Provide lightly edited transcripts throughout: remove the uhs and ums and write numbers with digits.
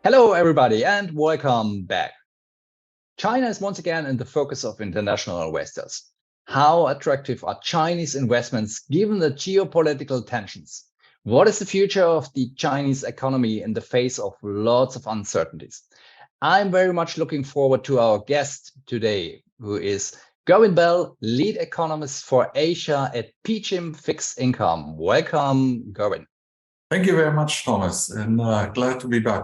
Hello, everybody, and welcome back. China is once again in the focus of international investors. How attractive are Chinese investments given the geopolitical tensions? What is the future of the Chinese economy in the face of lots of uncertainties? I'm very much looking forward to our guest today, who is Gerwin Bell, lead economist for Asia at PGIM Fixed Income. Welcome, Gerwin. Thank you very much, Thomas, and glad to be back.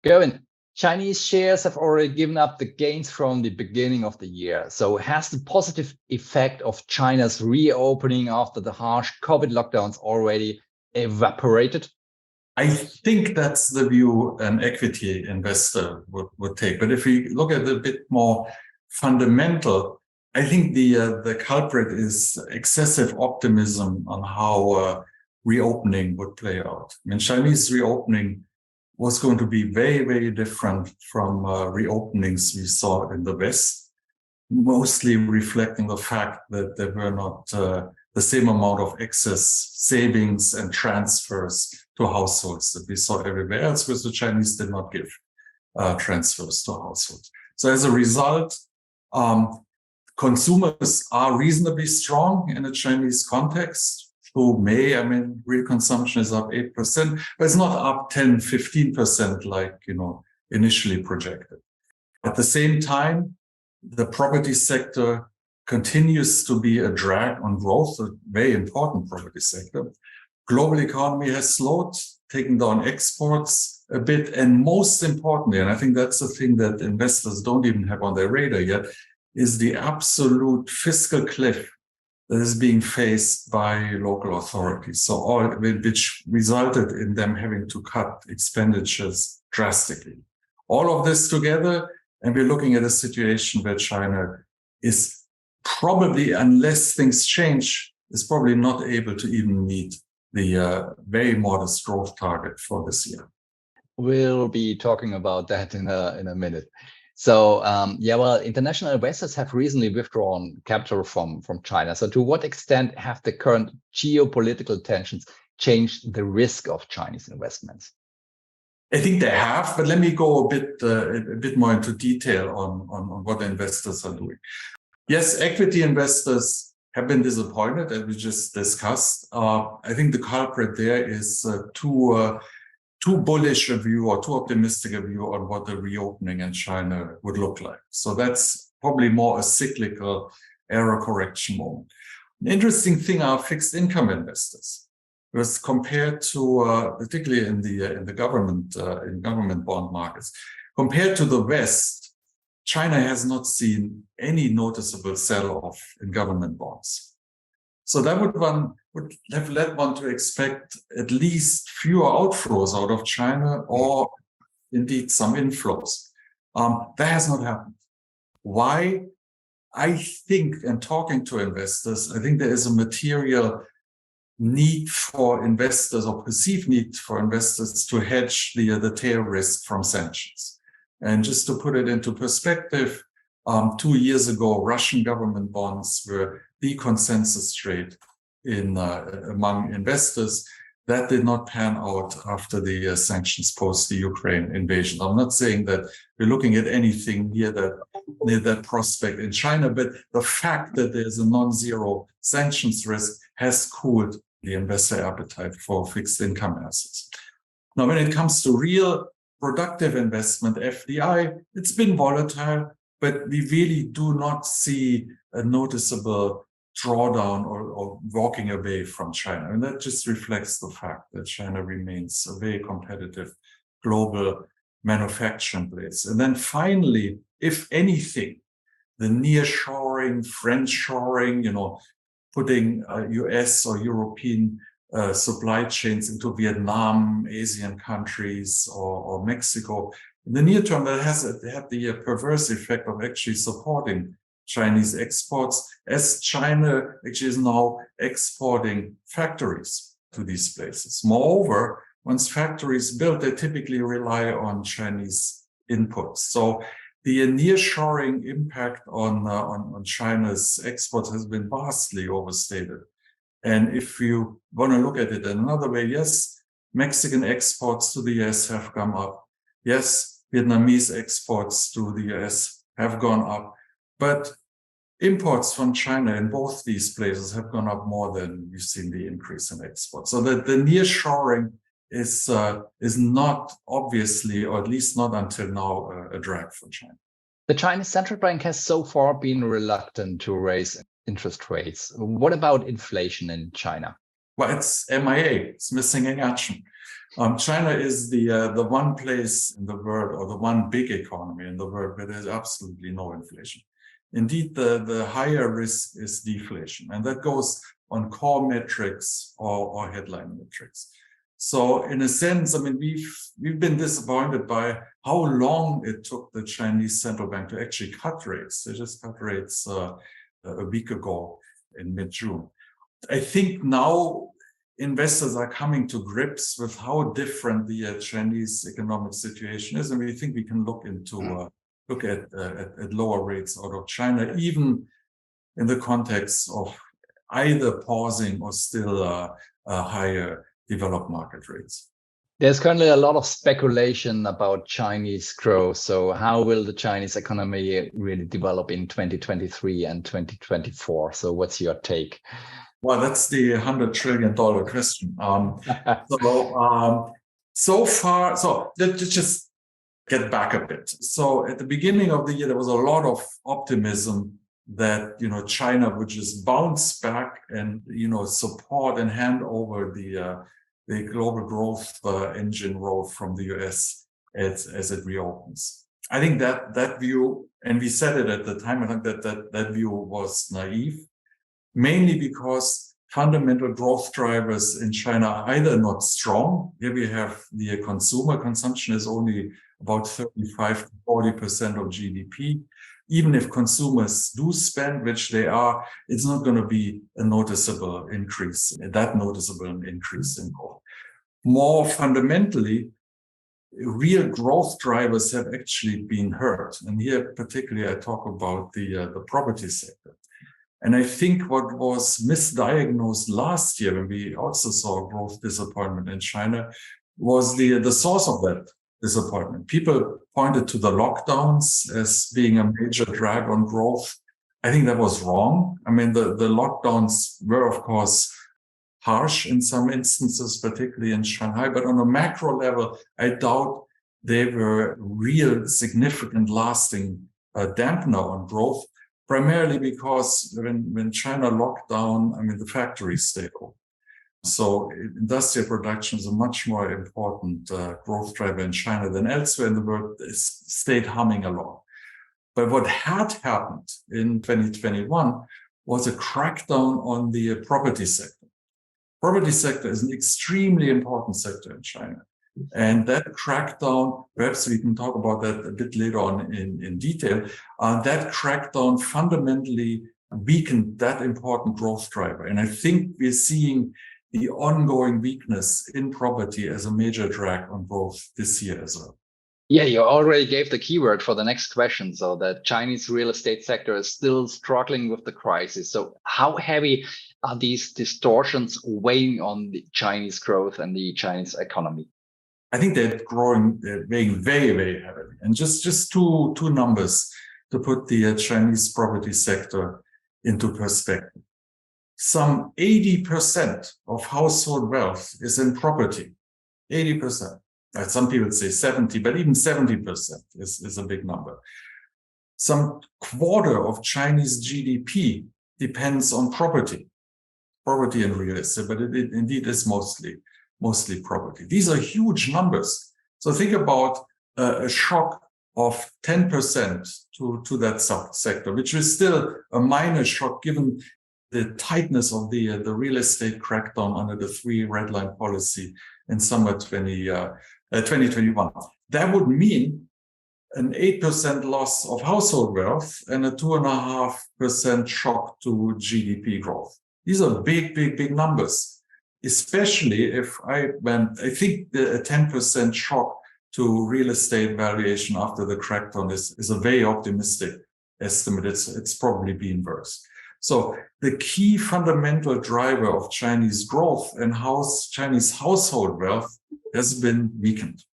Gerwin, Chinese shares have already given up the gains from the beginning of the year. So has the positive effect of China's reopening after the harsh COVID lockdowns already evaporated? I think that's the view an equity investor would take. But if we look at it a bit more fundamental, I think the culprit is excessive optimism on how reopening would play out. I mean, Chinese reopening was going to be very, very different from reopenings we saw in the West, mostly reflecting the fact that there were not the same amount of excess savings and transfers to households that we saw everywhere else, because the Chinese did not give transfers to households. So as a result, consumers are reasonably strong in a Chinese context. Through May, I mean, real consumption is up 8%, but it's not up 10, 15% like, initially projected. At the same time, the property sector continues to be a drag on growth, a very important property sector. Global economy has slowed, taking down exports a bit, and most importantly, and I think that's the thing that investors don't even have on their radar yet, is the absolute fiscal cliff that is being faced by local authorities. So which resulted in them having to cut expenditures drastically. All of this together, and we're looking at a situation where China is probably, unless things change, is probably not able to even meet the very modest growth target for this year. We'll be talking about that in a minute. So, international investors have recently withdrawn capital from China. So to what extent have the current geopolitical tensions changed the risk of Chinese investments? I think they have, but let me go a bit more into detail on what the investors are doing. Yes, equity investors have been disappointed, as we just discussed. I think the culprit there is too bullish a view or too optimistic a view on what the reopening in China would look like. So that's probably more a cyclical error correction moment. An interesting thing are fixed income investors, because compared to particularly in the government bond markets, compared to the West, China has not seen any noticeable sell-off in government bonds. So that would have led one to expect at least fewer outflows out of China, or indeed some inflows. That has not happened. Why? I think, and talking to investors, I think there is a material need for investors, or perceived need for investors, to hedge the tail risk from sanctions. And just to put it into perspective, 2 years ago, Russian government bonds were the consensus trade among investors. That did not pan out after the sanctions post the Ukraine invasion. I'm not saying that we're looking at anything near that prospect in China, but the fact that there's a non-zero sanctions risk has cooled the investor appetite for fixed income assets. Now, when it comes to real productive investment, FDI, it's been volatile, but we really do not see a noticeable drawdown or walking away from China. And that just reflects the fact that China remains a very competitive global manufacturing place. And then finally, if anything, the nearshoring, friendshoring, putting US or European supply chains into Vietnam, Asian countries, or Mexico, in the near term, that had the perverse effect of actually supporting Chinese exports, as China actually is now exporting factories to these places. Moreover, once factories built, they typically rely on Chinese inputs. So the nearshoring impact on China's exports has been vastly overstated. And if you want to look at it another way, yes, Mexican exports to the US have gone up. Yes, Vietnamese exports to the US have gone up. But imports from China in both these places have gone up more than we've seen the increase in exports. So the nearshoring is not obviously, or at least not until now, a drag for China. The Chinese central bank has so far been reluctant to raise interest rates. What about inflation in China? Well, it's MIA. It's missing in action. China is the one place in the world, or the one big economy in the world, where there's absolutely no inflation. Indeed, the higher risk is deflation, and that goes on core metrics or headline metrics. So in a sense, I mean, we've been disappointed by how long it took the Chinese central bank to actually cut rates. They just cut rates a week ago in mid-June. I think now investors are coming to grips with how different the Chinese economic situation is, and we think we can look at lower rates out of China, even in the context of either pausing or still higher developed market rates. There's currently a lot of speculation about Chinese growth. So how will the Chinese economy really develop in 2023 and 2024? So what's your take? Well, that's the $100 trillion question. So let's just get back a bit. So at the beginning of the year, there was a lot of optimism that, China would just bounce back and, support and hand over the global growth engine role from the US as it reopens. I think that view, and we said it at the time, I think that view was naive, mainly because fundamental growth drivers in China are either not strong. Here we have the consumer consumption is only about 35 to 40% of GDP. Even if consumers do spend, which they are, it's not going to be a noticeable increase in growth. More fundamentally, real growth drivers have actually been hurt. And here, particularly, I talk about the property sector. And I think what was misdiagnosed last year, when we also saw growth disappointment in China, was the source of that disappointment. People pointed to the lockdowns as being a major drag on growth. I think that was wrong. I mean, the lockdowns were, of course, harsh in some instances, particularly in Shanghai, but on a macro level, I doubt they were real significant lasting dampener on growth, primarily because when China locked down, I mean, the factories stayed open. So industrial production is a much more important growth driver in China than elsewhere in the world. It stayed humming along. But what had happened in 2021 was a crackdown on the property sector. Property sector is an extremely important sector in China. And that crackdown, perhaps we can talk about that a bit later on in detail, that crackdown fundamentally weakened that important growth driver. And I think we're seeing the ongoing weakness in property as a major drag on growth this year as well. Yeah, you already gave the keyword for the next question. So the Chinese real estate sector is still struggling with the crisis. So how heavy are these distortions weighing on the Chinese growth and the Chinese economy? I think they're weighing very, very heavily. And just two numbers to put the Chinese property sector into perspective. Some 80% of household wealth is in property. 80%. Some people say 70, but even 70% is a big number. Some quarter of Chinese GDP depends on property and real estate, but it indeed is mostly property. These are huge numbers. So think about a shock of 10% to that sector, which is still a minor shock given the tightness of the real estate crackdown under the 3 red line policy in summer 2021. That would mean an 8% loss of household wealth and a 2.5% shock to GDP growth. These are big numbers, especially if I think a 10% shock to real estate valuation after the crackdown is a very optimistic estimate. It's probably been worse. So the key fundamental driver of Chinese growth and Chinese household wealth has been weakened.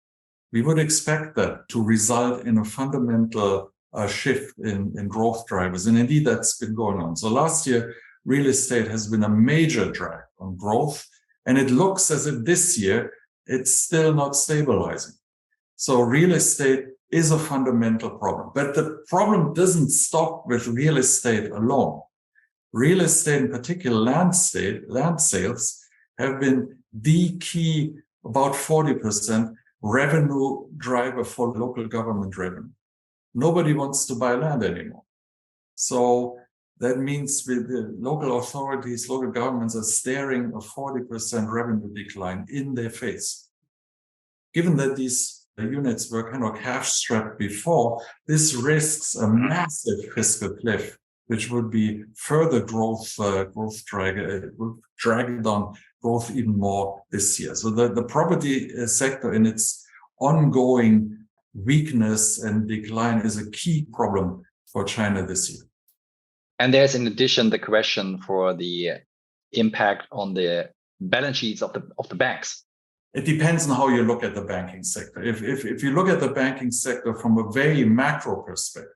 We would expect that to result in a fundamental shift in growth drivers. And indeed, that's been going on. So last year, real estate has been a major drag on growth. And it looks as if this year, it's still not stabilizing. So real estate is a fundamental problem. But the problem doesn't stop with real estate alone. Real estate, in particular land sales, have been the key, about 40% revenue driver for local government revenue. Nobody wants to buy land anymore. So that means with the local authorities, local governments are staring a 40% revenue decline in their face. Given that these units were kind of cash-strapped before, this risks a massive fiscal cliff, which would be further growth drag. It would drag down growth even more this year. So the property sector in its ongoing weakness and decline is a key problem for China this year. And there's, in addition, the question for the impact on the balance sheets of the banks. It depends on how you look at the banking sector. If you look at the banking sector from a very macro perspective,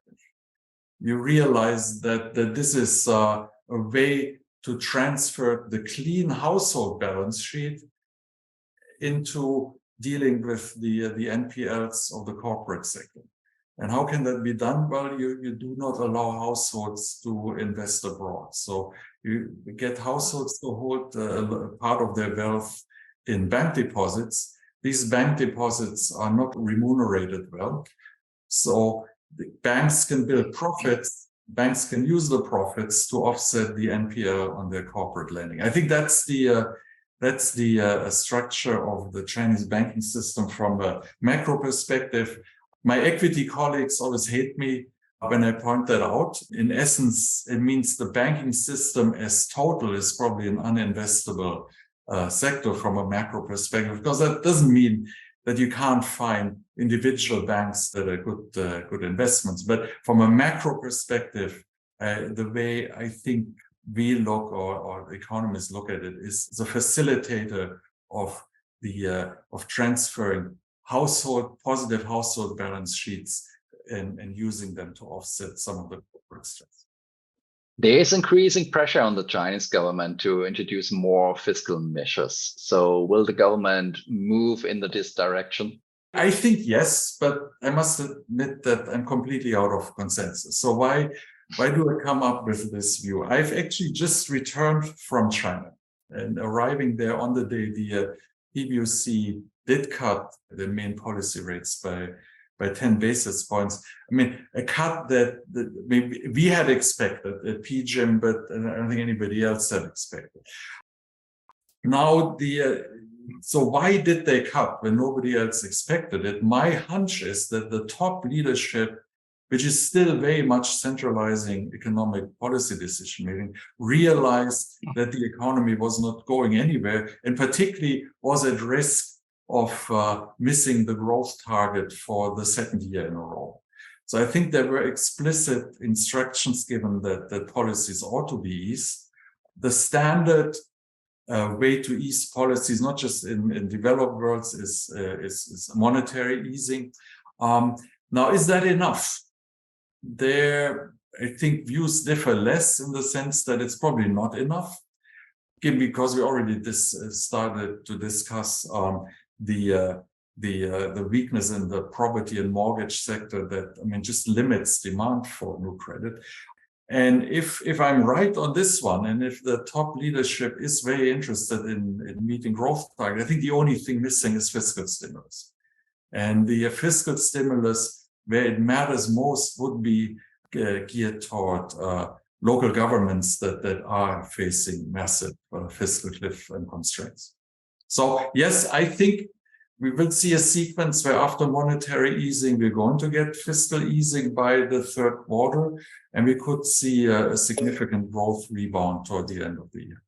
you realize that this is a way to transfer the clean household balance sheet into dealing with the NPLs of the corporate sector. And how can that be done? Well, you do not allow households to invest abroad. So you get households to hold part of their wealth in bank deposits. These bank deposits are not remunerated well. So the banks can build profits. Banks can use the profits to offset the NPL on their corporate lending. I think that's the structure of the Chinese banking system from a macro perspective. My equity colleagues always hate me when I point that out. In essence, it means the banking system as total is probably an uninvestable sector from a macro perspective, because that doesn't mean that you can't find individual banks that are good investments. But from a macro perspective, the way I think we look or economists look at it is a facilitator of transferring positive household balance sheets and using them to offset some of the corporate stress. There is increasing pressure on the Chinese government to introduce more fiscal measures. So will the government move in this direction? I think yes, but I must admit that I'm completely out of consensus. So why do I come up with this view? I've actually just returned from China, and arriving there on the day the PBOC did cut the main policy rates by 10 basis points. I mean, a cut that we had expected at PGIM, but I don't think anybody else had expected. Now, so why did they cut when nobody else expected it? My hunch is that the top leadership, which is still very much centralizing economic policy decision-making, realized that the economy was not going anywhere, and particularly was at risk of missing the growth target for the second year in a row. So I think there were explicit instructions given that policies ought to be eased. The standard way to ease policies, not just in developed worlds, is monetary easing. Now, is that enough? There, I think views differ less in the sense that it's probably not enough, because we already started to discuss the weakness in the property and mortgage sector that, I mean, just limits demand for new credit. And if I'm right on this one, and if the top leadership is very interested in meeting growth target, I think the only thing missing is fiscal stimulus. And the fiscal stimulus, where it matters most, would be geared toward local governments that are facing massive fiscal cliff and constraints. So yes, I think we will see a sequence where after monetary easing, we're going to get fiscal easing by the third quarter, and we could see a significant growth rebound toward the end of the year.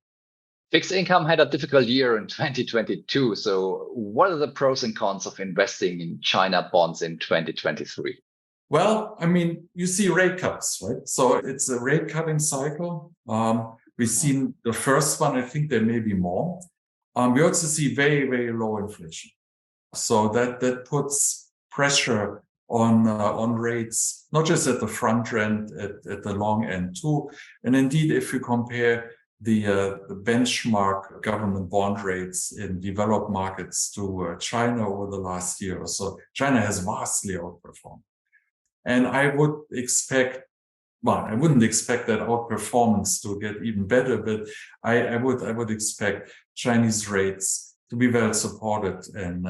Fixed income had a difficult year in 2022. So what are the pros and cons of investing in China bonds in 2023? Well, I mean, you see rate cuts, right? So it's a rate cutting cycle. We've seen the first one. I think there may be more. We also see very, very low inflation. So that puts pressure on rates, not just at the front end, at the long end too. And indeed, if you compare the benchmark government bond rates in developed markets to China over the last year or so, China has vastly outperformed. And I would expect, well, I wouldn't expect that outperformance to get even better, but I would expect Chinese rates to be well supported and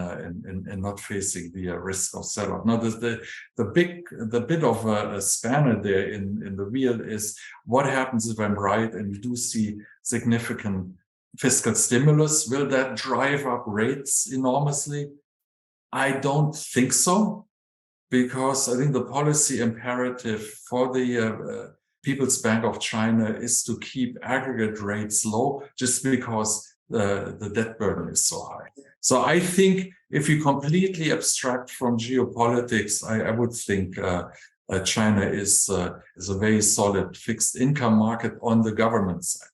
not facing the risk of sell-off. Now, the bit of a spanner there in the wheel is what happens if I'm right and we do see significant fiscal stimulus? Will that drive up rates enormously? I don't think so, because I think the policy imperative for the People's Bank of China is to keep aggregate rates low, just because the debt burden is so high. So I think if you completely abstract from geopolitics, I would think China is a very solid fixed income market on the government side.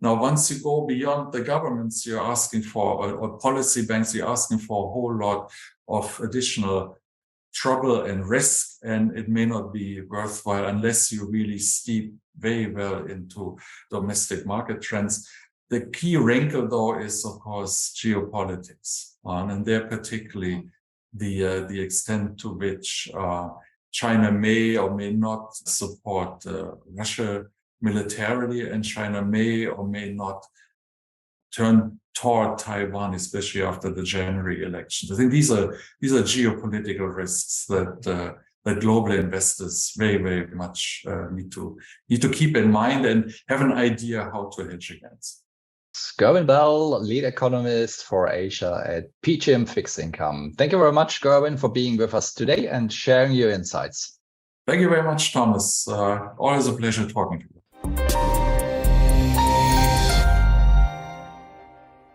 Now, once you go beyond the governments, you're asking for, or policy banks, you're asking for a whole lot of additional trouble and risk, and it may not be worthwhile unless you really steep very well into domestic market trends. The key wrinkle, though, is, of course, geopolitics, and there particularly the extent to which China may or may not support Russia militarily, and China may or may not turn toward Taiwan, especially after the January elections. I think these are geopolitical risks that global investors very, very much need to keep in mind and have an idea how to hedge against. Gerwin Bell, lead economist for Asia at PGIM Fixed Income. Thank you very much, Gerwin, for being with us today and sharing your insights. Thank you very much, Thomas. Always a pleasure talking to you.